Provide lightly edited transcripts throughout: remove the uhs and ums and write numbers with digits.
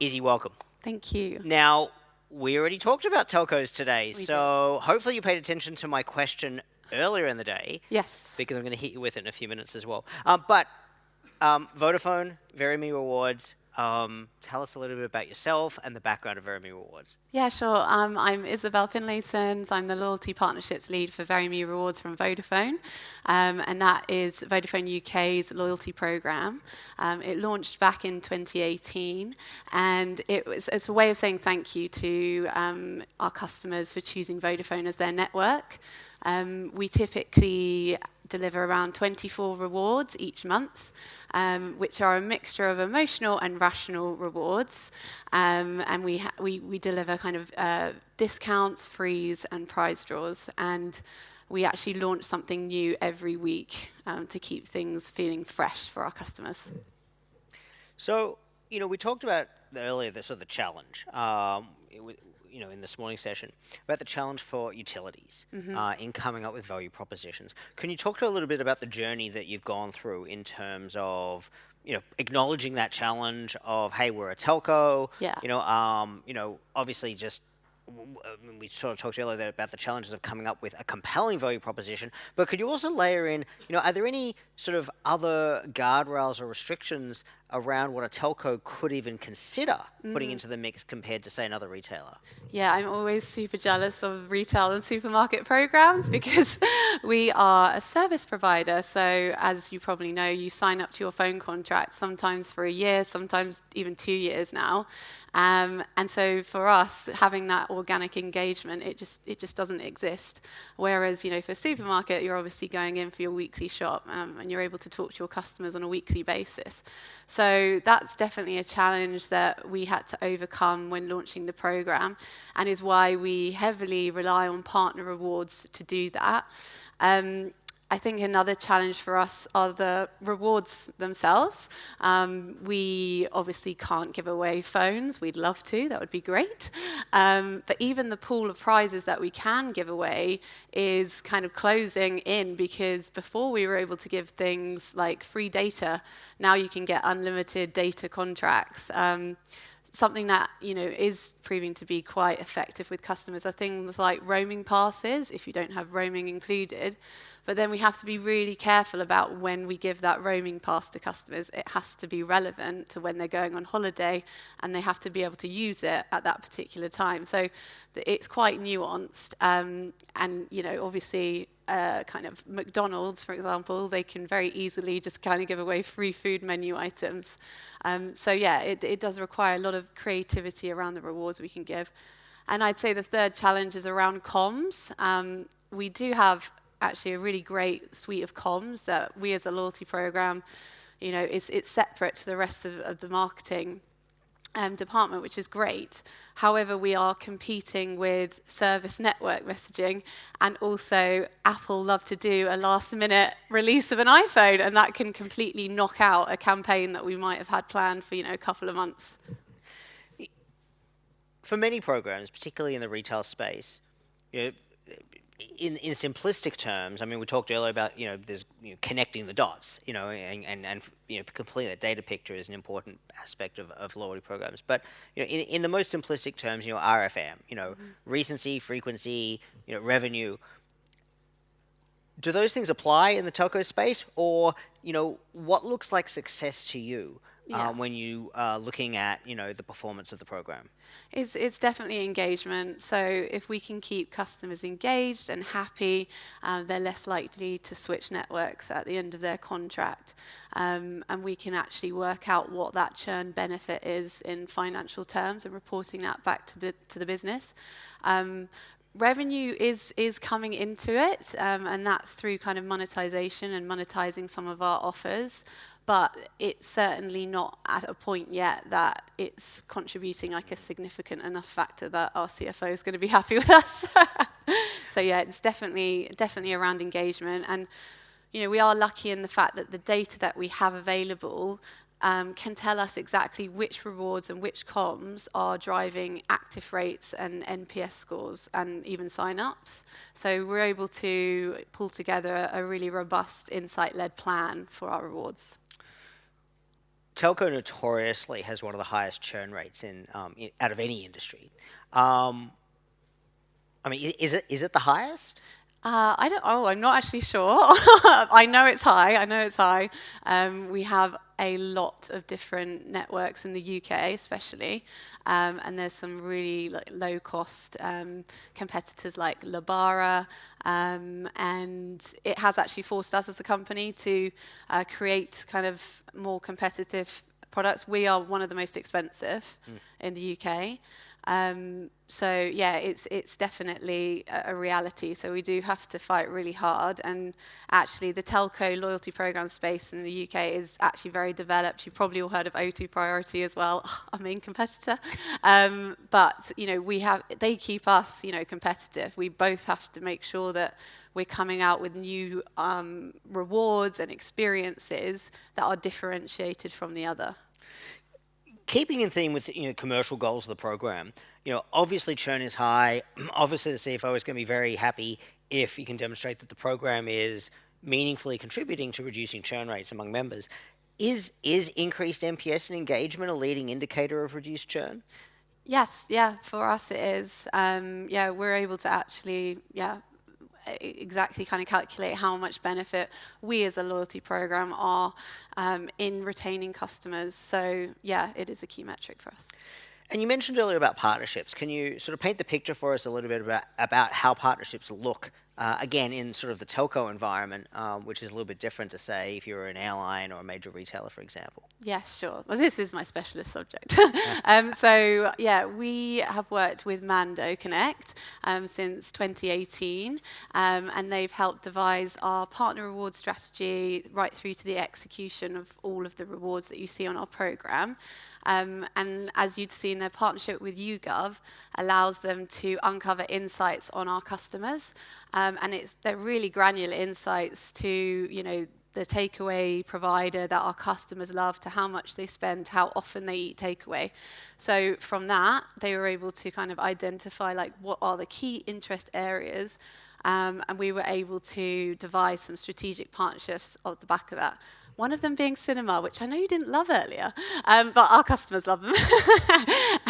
Izzy, welcome. Thank you. Now, we already talked about telcos today, We so hopefully you paid attention to my question earlier in the day, Yes. because I'm going to hit you with it in a few minutes as well. Vodafone, Veryme Rewards, tell us a little bit about yourself and the background of Veryme Rewards. Yeah, sure. I'm Isabel Finlaysons. I'm the Loyalty Partnerships Lead for Veryme Rewards from Vodafone. And that is Vodafone UK's loyalty program. It launched back in 2018. And it's a way of saying thank you to our customers for choosing Vodafone as their network. We typically deliver around 24 rewards each month, which are a mixture of emotional and rational rewards. And we deliver kind of discounts, frees, and prize draws. And we actually launch something new every week to keep things feeling fresh for our customers. So, we talked about earlier the sort of the challenge, in this morning session, about the challenge for utilities in coming up with value propositions. Can you talk to a little bit about the journey that you've gone through in terms of, acknowledging that challenge of, hey, we're a telco, Yeah. obviously just we sort of talked earlier there about the challenges of coming up with a compelling value proposition, but could you also layer in, are there any sort of other guardrails or restrictions around what a telco could even consider putting into the mix compared to, say, another retailer? Yeah, I'm always super jealous of retail and supermarket programs because we are a service provider. So as you probably know, you sign up to your phone contract sometimes for a year, sometimes even 2 years now. And so for us, having that organic engagement, it just doesn't exist. Whereas, for a supermarket, you're obviously going in for your weekly shop and you're able to talk to your customers on a weekly basis. So that's definitely a challenge that we had to overcome when launching the program, and is why we heavily rely on partner rewards to do that. I think another challenge for us are the rewards themselves. We obviously can't give away phones. We'd love to. That would be great. But even the pool of prizes that we can give away is kind of closing in, because before we were able to give things like free data, now you can get unlimited data contracts. Something that is proving to be quite effective with customers are things like roaming passes, if you don't have roaming included. But then we have to be really careful about when we give that roaming pass to customers. It has to be relevant to when they're going on holiday, and they have to be able to use it at that particular time. So it's quite nuanced. And obviously, kind of McDonald's, for example, they can very easily just kind of give away free food menu items. It does require a lot of creativity around the rewards we can give. And I'd say the third challenge is around comms. We do have actually a really great suite of comms that we as a loyalty program, it's separate to the rest of the marketing department, which is great. However, we are competing with service network messaging, and also Apple love to do a last-minute release of an iPhone, and that can completely knock out a campaign that we might have had planned for a couple of months. For many programs, particularly in the retail space, in simplistic terms, I mean, we talked earlier about there's connecting the dots, and completing that data picture is an important aspect of loyalty programs. But in the most simplistic terms, RFM, recency, frequency, revenue. Do those things apply in the telco space, or what looks like success to you? When you are looking at the performance of the program? It's definitely engagement. So if we can keep customers engaged and happy, they're less likely to switch networks at the end of their contract. And we can actually work out what that churn benefit is in financial terms and reporting that back to the business. Revenue is coming into it, and that's through kind of monetization and monetizing some of our offers. But it's certainly not at a point yet that it's contributing like a significant enough factor that our CFO is going to be happy with us. So it's definitely around engagement. And we are lucky in the fact that the data that we have available can tell us exactly which rewards and which comms are driving active rates and NPS scores and even sign-ups. So we're able to pull together a really robust insight-led plan for our rewards. telco notoriously has one of the highest churn rates out of any industry. Um, I mean, is it the highest? I don't. Oh, I'm not actually sure. I know it's high. I know it's high. We have a lot of different networks in the UK, especially, and there's some really low-cost competitors like Labara, and it has actually forced us as a company to create kind of more competitive products. We are one of the most expensive in the UK. So yeah, it's definitely a reality. So we do have to fight really hard. And actually, the telco loyalty program space in the UK is actually very developed. You've probably all heard of O2 Priority as well, our main competitor. But they keep us, competitive. We both have to make sure that we're coming out with new rewards and experiences that are differentiated from the other. Keeping in theme with commercial goals of the program, obviously churn is high. Obviously, the CFO is going to be very happy if you can demonstrate that the program is meaningfully contributing to reducing churn rates among members. Is increased NPS and engagement a leading indicator of reduced churn? Yes, yeah, for us it is. Yeah, we're able to actually, exactly kind of calculate how much benefit we as a loyalty program are in retaining customers. So yeah, it is a key metric for us. And you mentioned earlier about partnerships. Can you sort of paint the picture for us a little bit about how partnerships look, again, in sort of the telco environment, which is a little bit different to, say, if you're an airline or a major retailer, for example? Yes, sure. Well, this is my specialist subject. So, yeah, we have worked with Mando Connect since 2018, and they've helped devise our partner reward strategy right through to the execution of all of the rewards that you see on our program. And as you'd seen, their partnership with YouGov allows them to uncover insights on our customers, and they're really granular insights to the takeaway provider that our customers love, to how much they spend, how often they eat takeaway. So from that, they were able to kind of identify what are the key interest areas, and we were able to devise some strategic partnerships off the back of that. One of them being cinema, which I know you didn't love earlier, but our customers love them.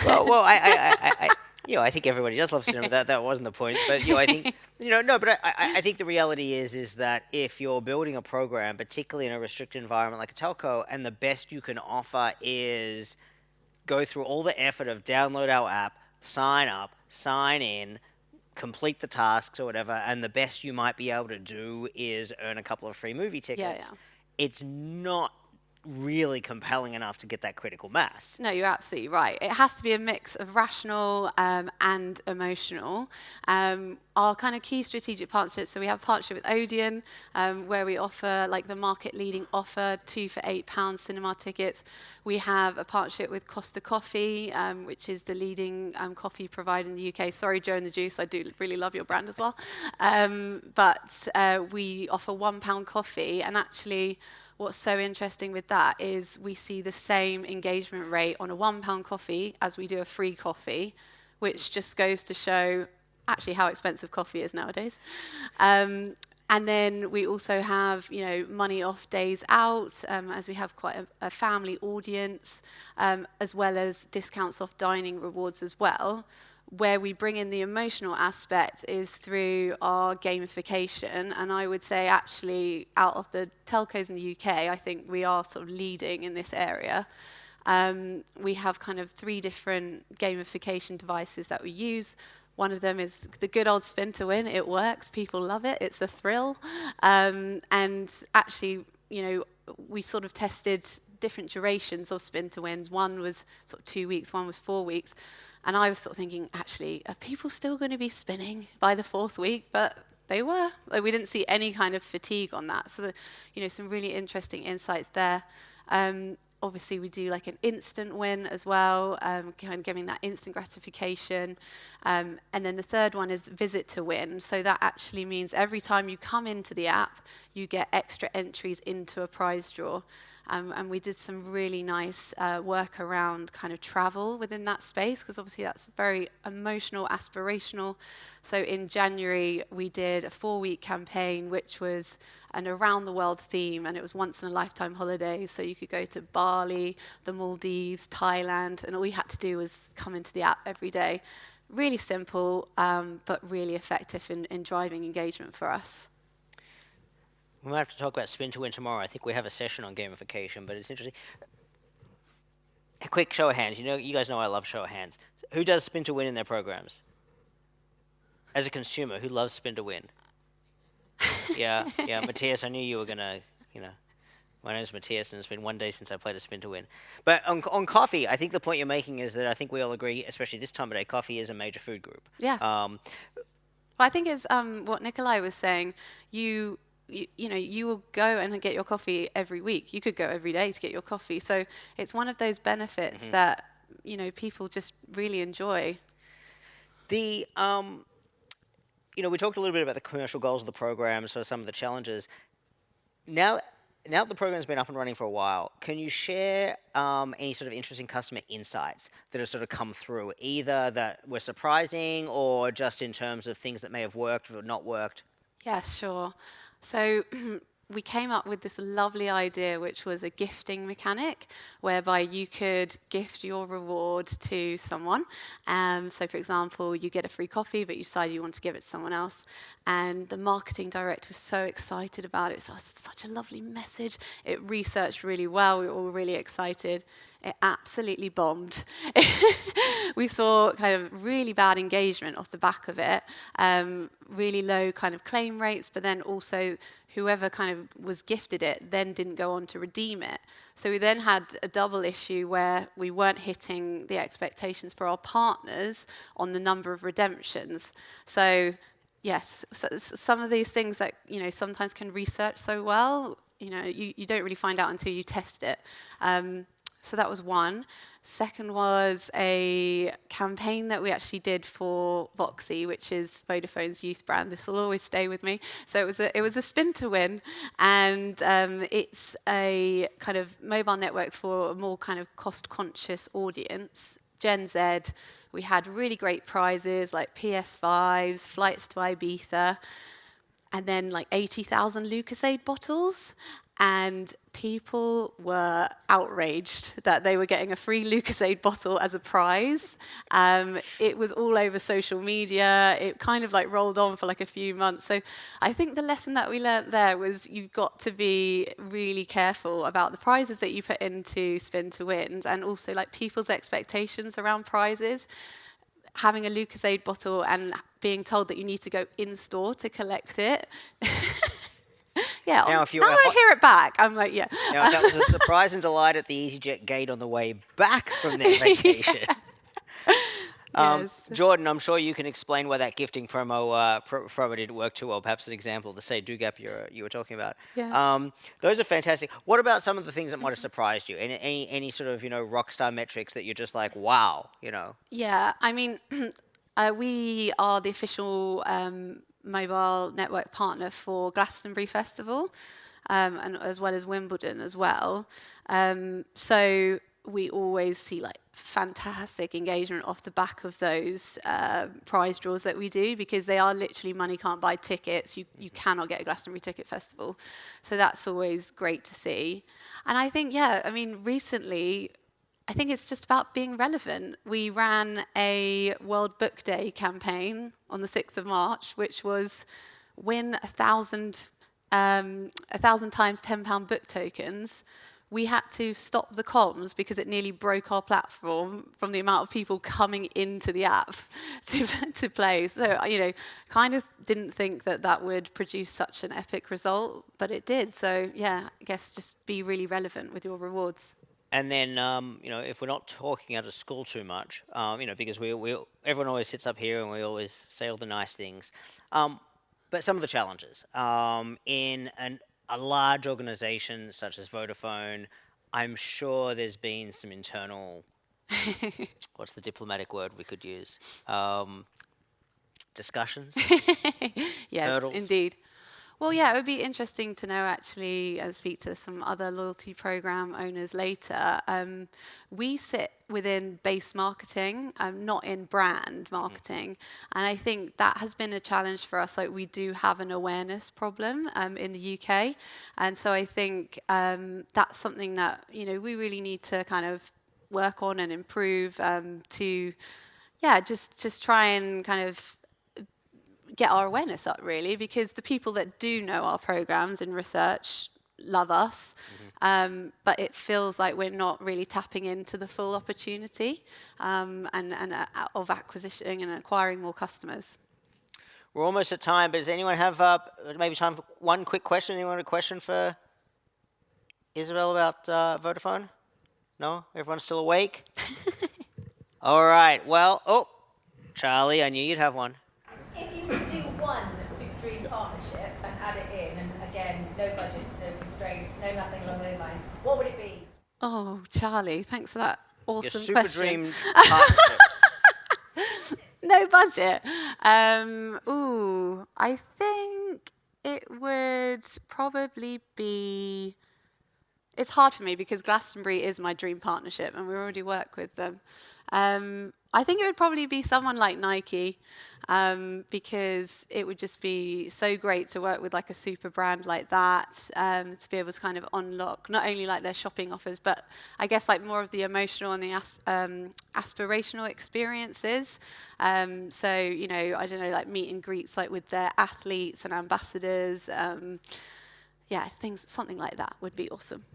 Well, I think everybody does love cinema. That wasn't the point, but I think no. But I think the reality is that if you're building a program, particularly in a restricted environment like a telco, and the best you can offer is go through all the effort of download our app, sign up, sign in, complete the tasks or whatever, and the best you might be able to do is earn a couple of free movie tickets. Yeah. It's not really compelling enough to get that critical mass. No, you're absolutely right. It has to be a mix of rational and emotional. Our kind of key strategic partnerships, so we have a partnership with Odeon, where we offer the market leading offer, 2 for £8 cinema tickets. We have a partnership with Costa Coffee, which is the leading coffee provider in the UK. Sorry, Joe and the Juice, I do really love your brand as well. But we offer £1 coffee, and actually what's so interesting with that is we see the same engagement rate on a £1 coffee as we do a free coffee, which just goes to show actually how expensive coffee is nowadays. And then we also have, money off days out, as we have quite a family audience, as well as discounts off dining rewards as well. Where we bring in the emotional aspect is through our gamification, and I would say actually out of the telcos in the UK, I think we are sort of leading in this area. We have kind of 3 different gamification devices that we use. One of them is the good old spin to win. It works. People love it. It's a thrill. And actually, we sort of tested different durations of spin to wins. One was sort of 2 weeks, one was 4 weeks. And I was sort of thinking, actually, are people still going to be spinning by the 4th week? But they were. We didn't see any kind of fatigue on that. So, some really interesting insights there. Obviously, we do an instant win as well, kind of giving that instant gratification. And then the third one is visit to win. So that actually means every time you come into the app, you get extra entries into a prize draw. And we did some really nice work around kind of travel within that space, because obviously that's very emotional, aspirational. So in January, we did a 4-week campaign, which was an around the world theme, and it was once in a lifetime holiday. So you could go to Bali, Bali, the Maldives, Thailand, and all you had to do was come into the app every day. Really simple, but really effective in driving engagement for us. We might have to talk about spin to win tomorrow. I think we have a session on gamification, but it's interesting. A quick show of hands. You guys know I love show of hands. Who does spin to win in their programs? As a consumer, who loves spin to win? Yeah, Matthias, I knew you were gonna, My name is Matthias, and it's been one day since I played a spin to win. But on coffee, I think the point you're making is that I think we all agree, especially this time of day, coffee is a major food group. Yeah. Well, I think it's what Nikolai was saying. You will go and get your coffee every week. You could go every day to get your coffee. So it's one of those benefits that people just really enjoy. We talked a little bit about the commercial goals of the program, so some of the challenges. Now that the program's been up and running for a while, can you share any sort of interesting customer insights that have sort of come through, either that were surprising or just in terms of things that may have worked or not worked? Yes, sure. So we came up with this lovely idea, which was a gifting mechanic, whereby you could gift your reward to someone. So, for example, you get a free coffee, but you decide you want to give it to someone else. And the marketing director was so excited about it. So it's such a lovely message. It researched really well. We were all really excited. It absolutely bombed. We saw kind of really bad engagement off the back of it, really low kind of claim rates, but then also whoever kind of was gifted it then didn't go on to redeem it. So we then had a double issue where we weren't hitting the expectations for our partners on the number of redemptions. So yes, so some of these things that sometimes can research so well, you don't really find out until you test it. So that was one. Second was a campaign that we actually did for Voxy, which is Vodafone's youth brand. This will always stay with me. So it was a spin to win, and it's a kind of mobile network for a more kind of cost-conscious audience, Gen Z. We had really great prizes like PS5s, flights to Ibiza, and then like 80,000 Lucasade bottles. And people were outraged that they were getting a free Lucasade bottle as a prize. It was all over social media. It kind of like rolled on for like a few months. So I think the lesson that we learned there was you've got to be really careful about the prizes that you put into spin to wins, and also like people's expectations around prizes. Having a Lucasade bottle and being told that you need to go in store to collect it. Yeah, now I hear it back, I'm like, yeah. Now, that was a surprise and delight at the EasyJet gate on the way back from their vacation. Yes. Jordan, I'm sure you can explain why that gifting promo didn't work too well. Perhaps an example, the Say Do Gap you were talking about. Yeah. Those are fantastic. What about some of the things that might have surprised you? Any sort of rock star metrics that you're just like, wow, Yeah, I mean, we are the official mobile network partner for Glastonbury Festival, and as well as Wimbledon as well. So we always see like fantastic engagement off the back of those prize draws that we do, because they are literally money can't buy tickets. You cannot get a Glastonbury Ticket Festival. So that's always great to see. And I think, recently, I think it's just about being relevant. We ran a World Book Day campaign on the 6th of March, which was win 1,000 times £10 book tokens. We had to stop the comms because it nearly broke our platform from the amount of people coming into the app to play. So, kind of didn't think that would produce such an epic result, but it did. So, I guess just be really relevant with your rewards. And then, if we're not talking out of school too much, because everyone always sits up here and we always say all the nice things. But some of the challenges in a large organization such as Vodafone, I'm sure there's been some internal, what's the diplomatic word we could use? Discussions? Yes, hurdles. Indeed. Well, yeah, it would be interesting to know actually and speak to some other loyalty program owners later. We sit within base marketing, not in brand marketing. And I think that has been a challenge for us. Like, we do have an awareness problem in the UK. And so I think that's something that, we really need to kind of work on and improve to, yeah, just try and kind of get our awareness up, really, because the people that do know our programs in research love us, but it feels like we're not really tapping into the full opportunity of acquisition and acquiring more customers. We're almost at time, but does anyone have maybe time for one quick question? Anyone have a question for Isabel about Vodafone? No? Everyone's still awake? All right. Well, Charlie, I knew you'd have one. If you could do one Super Dream partnership and add it in, and again, no budgets, no constraints, no nothing along those lines, what would it be? Oh, Charlie, thanks for that Your awesome Super question. Dream partnership. No budget. I think it would probably be. It's hard for me because Glastonbury is my dream partnership, and we already work with them. I think it would probably be someone like Nike, because it would just be so great to work with like a super brand like that, to be able to kind of unlock not only like their shopping offers, but I guess like more of the emotional and the aspirational experiences. So, I don't know, like meet and greets like with their athletes and ambassadors. Something like that would be awesome.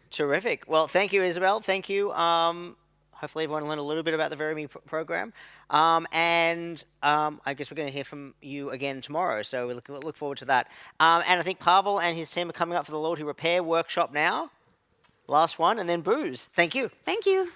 Terrific. Well, thank you, Isabel. Thank you. Hopefully everyone learned a little bit about the Veryme program. And I guess we're going to hear from you again tomorrow, so we look forward to that. And I think Pavel and his team are coming up for the Loyalty Repair workshop now. Last one, and then booze. Thank you. Thank you.